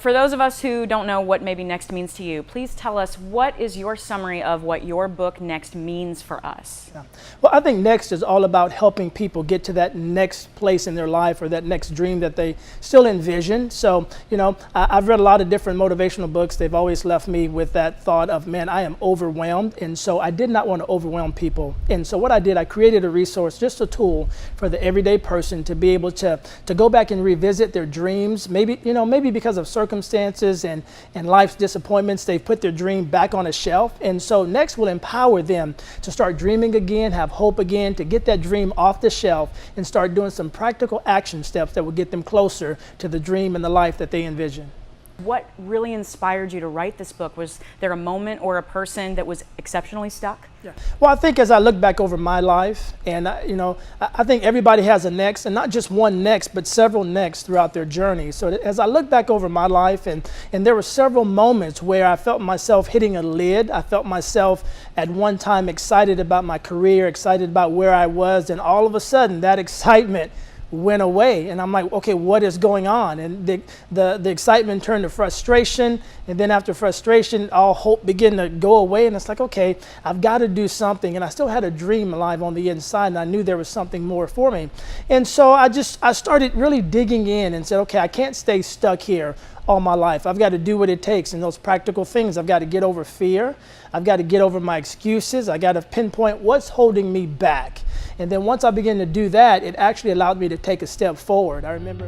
For those of us who don't know what maybe next means to you, please tell us, what is your summary of what your book Next means for us? Yeah. Well, I think Next is all about helping people get to that next place in their life or that next dream that they still envision. So, you know, I've read a lot of different motivational books. They've always left me with that thought of, man, I am overwhelmed. And so I did not want to overwhelm people. And so what I did, I created a resource, just a tool for the everyday person to be able to go back and revisit their dreams. Maybe, you know, maybe because of circumstances and life's disappointments, they've put their dream back on a shelf. And so Next will empower them to start dreaming again, have hope again, to get that dream off the shelf and start doing some practical action steps that will get them closer to the dream and the life that they envision. What really inspired you to write this book? Was there a moment or a person that was exceptionally stuck? Yeah. Well, I think as I look back over my life, and you know, I think everybody has a next, and not just one next, but several next throughout their journey. So as I look back over my life, and there were several moments where I felt myself hitting a lid. I felt myself at one time excited about my career, excited about where I was, and all of a sudden that excitement went away, and I'm like, okay, what is going on? And the excitement turned to frustration, and then after frustration, all hope began to go away, and it's like, okay, I've got to do something. And I still had a dream alive on the inside, and I knew there was something more for me. And so I started really digging in and said, okay, I can't stay stuck here all my life. I've got to do what it takes in those practical things. I've got to get over fear. I've got to get over my excuses. I got to pinpoint what's holding me back. And then once I began to do that, it actually allowed me to take a step forward. I remember.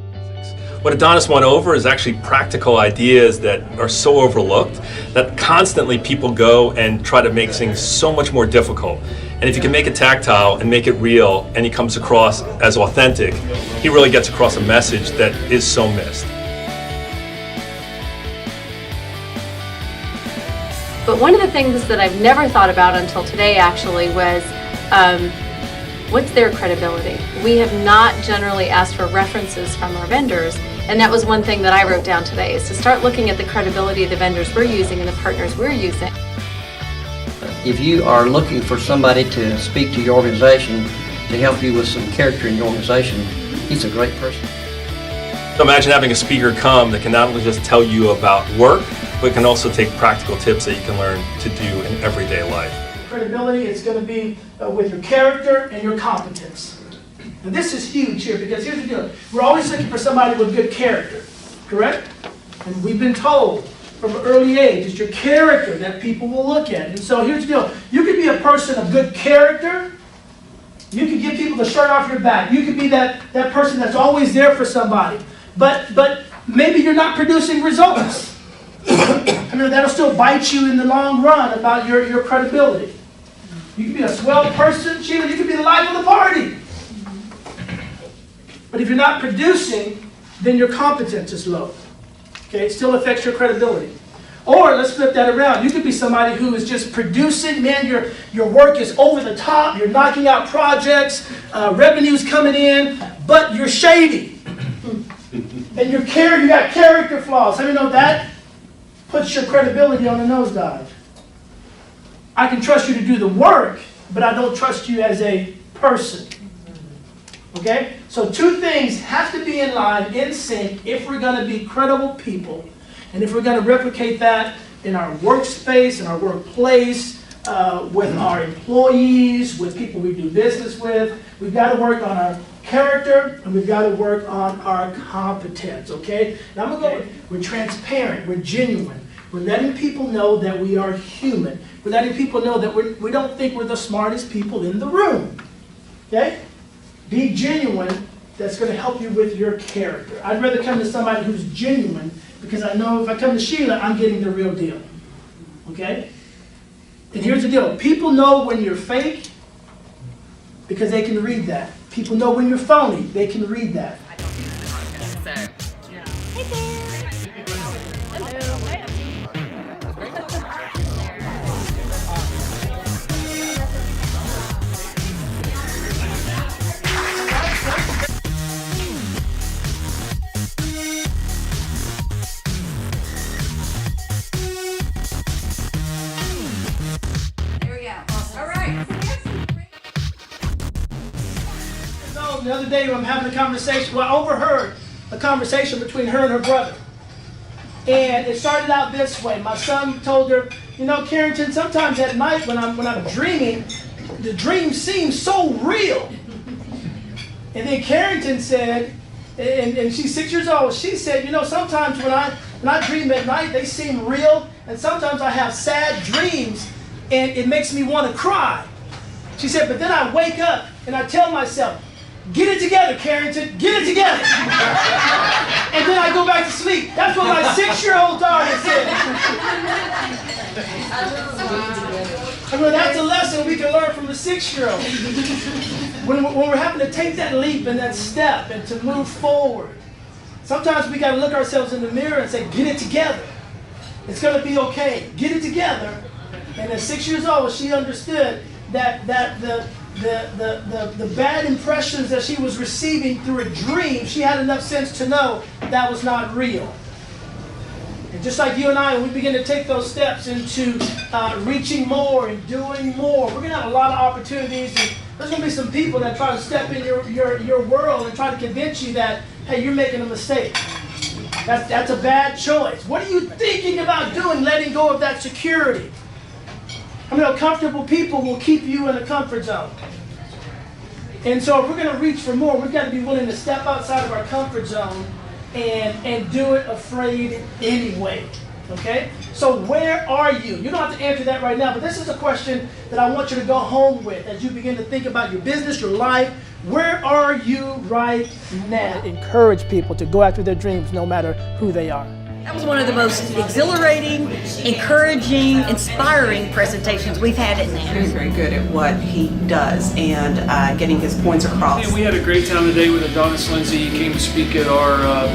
What Adonis went over is actually practical ideas that are so overlooked that constantly people go and try to make things so much more difficult. And if you can make it tactile and make it real, and he comes across as authentic, he really gets across a message that is so missed. But one of the things that I've never thought about until today actually was what's their credibility? We have not generally asked for references from our vendors, and that was one thing that I wrote down today, is to start looking at the credibility of the vendors we're using and the partners we're using. If you are looking for somebody to speak to your organization, to help you with some character in your organization, he's a great person. So imagine having a speaker come that can not only just tell you about work, but can also take practical tips that you can learn to do in everyday life. Credibility, it's going to be with your character and your competence. And this is huge here, because here's the deal. We're always looking for somebody with good character, correct? And we've been told from an early age, it's your character that people will look at. And so here's the deal. You could be a person of good character. You could give people the shirt off your back. You could be that person that's always there for somebody. But maybe you're not producing results. I mean, that'll still bite you in the long run about your credibility. You can be a swell person, Sheila, you can be the life of the party. But if you're not producing, then your competence is low. Okay, it still affects your credibility. Or let's flip that around. You could be somebody who is just producing. Man, your work is over the top. You're knocking out projects. Revenue's coming in, but you're shady. And you got character flaws. How do you know that puts your credibility on a nosedive? I can trust you to do the work, but I don't trust you as a person. Okay? So two things have to be in line, in sync, if we're going to be credible people, and if we're going to replicate that in our workspace, in our workplace, with our employees, with people we do business with. We've got to work on our character, and we've got to work on our competence, okay? Now I'm going to go, we're transparent, we're genuine. We're letting people know that we are human. We're letting people know that we don't think we're the smartest people in the room, okay? Be genuine. That's going to help you with your character. I'd rather come to somebody who's genuine, because I know if I come to Sheila, I'm getting the real deal, okay? And here's the deal. People know when you're fake because they can read that. People know when you're phony. They can read that. The other day I'm having a conversation, well, I overheard a conversation between her and her brother. And it started out this way. My son told her, you know, Carrington, sometimes at night when I'm dreaming, the dream seems so real. And then Carrington said, and she's 6 years old, she said, you know, sometimes when I dream at night, they seem real, and sometimes I have sad dreams, and it makes me want to cry. She said, but then I wake up and I tell myself, get it together, Carrington, get it together. And then I go back to sleep. That's what my 6-year-old daughter said. I mean, that's a lesson we can learn from a 6-year-old. When we're having to take that leap and that step and to move forward, sometimes we got to look ourselves in the mirror and say, get it together. It's going to be okay. Get it together. And at 6 years old, she understood that the bad impressions that she was receiving through a dream, she had enough sense to know that was not real. And just like you and I, when we begin to take those steps into reaching more and doing more, we're going to have a lot of opportunities. And there's going to be some people that try to step in your world and try to convince you that, hey, you're making a mistake. That's a bad choice. What are you thinking about doing, letting go of that security? I mean, comfortable people will keep you in a comfort zone. And so if we're going to reach for more, we've got to be willing to step outside of our comfort zone and do it afraid anyway. Okay? So where are you? You don't have to answer that right now, but this is a question that I want you to go home with as you begin to think about your business, your life. Where are you right now? Encourage people to go after their dreams no matter who they are. That was one of the most exhilarating, encouraging, inspiring presentations we've had at NAM. He's very good at what he does and getting his points across. Yeah, we had a great time today with Adonis Lenzy. He came to speak at our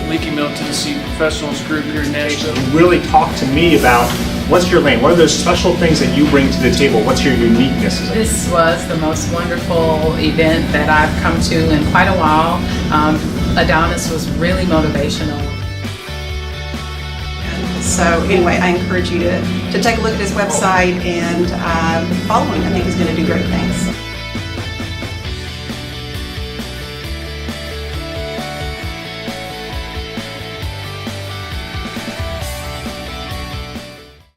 Lincoln Middle Tennessee Professionals group here in Nashville. You really talk to me about what's your lane, what are those special things that you bring to the table, what's your uniqueness? This was the most wonderful event that I've come to in quite a while. Adonis was really motivational. So anyway, I encourage you to take a look at his website and follow him. I think he's going to do great things.